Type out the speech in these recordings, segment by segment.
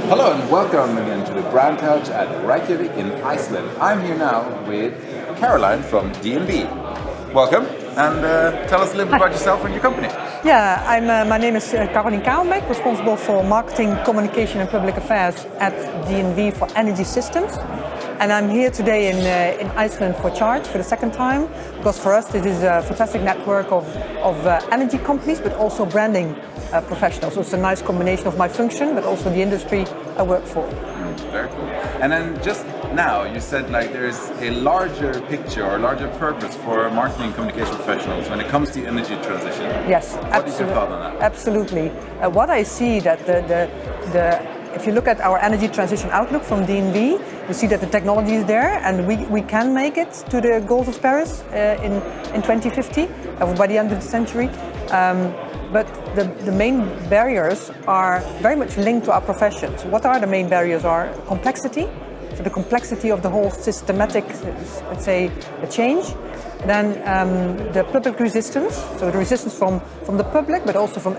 Hello and welcome again to the Brand Couch at Reykjavik in Iceland. I'm here now with Caroline from D&B. Welcome and tell us a little bit about yourself and your company. Yeah, my name is Caroline Kamerbeek, responsible for marketing, communication and public affairs at D&B for energy systems. And I'm here today in Iceland for Charge for the second time, because for us it is a fantastic network of energy companies, but also branding professionals. So it's a nice combination of my function, but also the industry I work for. Very cool. And then just now you said like there's a larger picture or larger purpose for marketing and communication professionals when it comes to energy transition. Yes, what is your thought on that? Absolutely. What I see that if you look at our energy transition outlook from D&B, you see that the technology is there and we can make it to the goals of Paris in 2050, by the end of the century. But the main barriers are very much linked to our profession. So what are the main barriers? Are complexity, so the complexity of the whole systematic, let's say, change. Then the public resistance, so the resistance from the public, but also from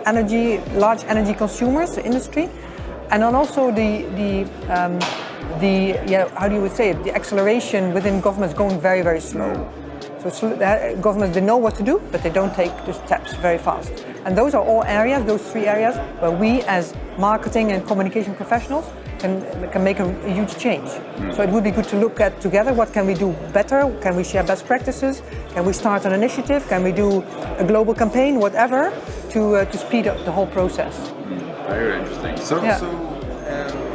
large energy consumers, the industry. And then also the acceleration within governments going very, very slow. So governments, they know what to do, but they don't take the steps very fast. And those are all areas, those three areas, where we as marketing and communication professionals can make a huge change. So it would be good to look at together what can we do better, can we share best practices, can we start an initiative, can we do a global campaign, whatever, to speed up the whole process. Very interesting. So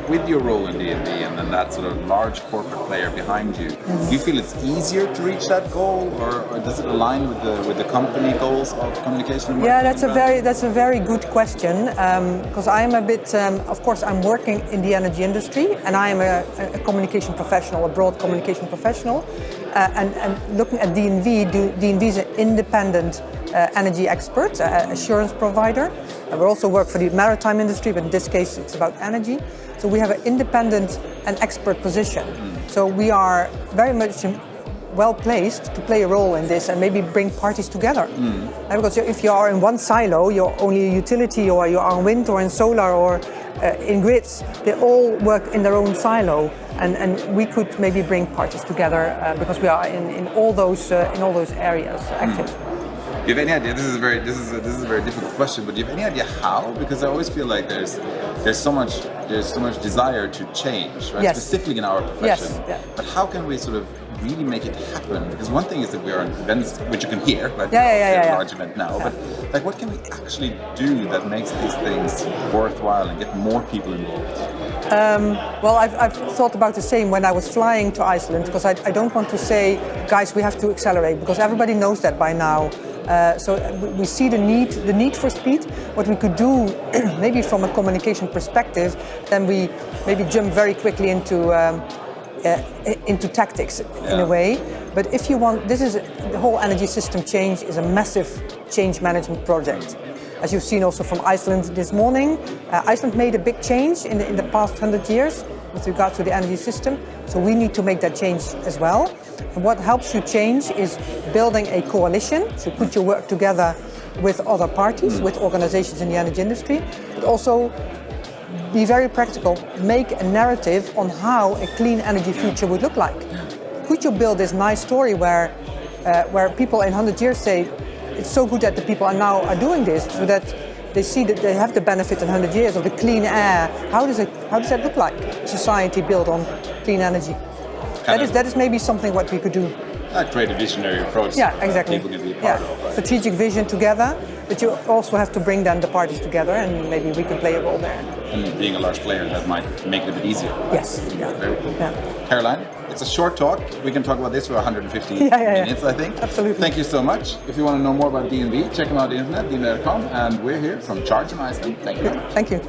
with your role in D&B and then that sort of large corporate player behind you, do you feel it's easier to reach that goal, or does it align with the company goals of communication? Yeah, that's a very good question, because I am a bit, of course, I'm working in the energy industry, and I am a communication professional, a broad communication professional, and looking at D&B, D&B is an independent energy expert, assurance provider. And we also work for the maritime industry, but in this case it's about energy. So we have an independent and expert position. So we are very much well placed to play a role in this and maybe bring parties together. Because if you are in one silo, you're only a utility, or you are in wind or in solar or in grids, they all work in their own silo. And we could maybe bring parties together because we are in all those areas active. Do you have any idea? This is a very difficult question, but do you have any idea how? Because I always feel like there's so much desire to change, right? Yes. Specifically in our profession. Yes. Yeah. But how can we sort of really make it happen? Because one thing is that we are in events, which you can hear, right? Yeah. A large event now, but like, what can we actually do that makes these things worthwhile and get more people involved? Well, I've thought about the same when I was flying to Iceland, because I don't want to say, guys, we have to accelerate, because everybody knows that by now. So we see the need for speed. What we could do, maybe from a communication perspective, then we maybe jump very quickly into tactics in a way. But if you want, the whole energy system change is a massive change management project. As you've seen also from Iceland this morning, Iceland made a big change in the past 100 years with regard to the energy system. So we need to make that change as well. And what helps you change is building a coalition. So put your work together with other parties, with organizations in the energy industry, but also be very practical. Make a narrative on how a clean energy future would look like. Could you build this nice story where people in 100 years say, it's so good that the people are doing this, so that they see that they have the benefit in 100 years of the clean air. How does that look like? Society built on clean energy. That is maybe something what we could do. Create a visionary approach. Yeah, exactly. People can be part of. Right? Strategic vision together, but you also have to bring then the parties together, and maybe we can play a role there. And being a large player, that might make it a bit easier. Right? Yes. Yeah. Very cool. Yeah. Caroline, it's a short talk. We can talk about this for 150 minutes, I think. Absolutely. Thank you so much. If you want to know more about D&B, check them out on the internet, db.com. And we're here from Charge in Iceland. Thank you. Thank you.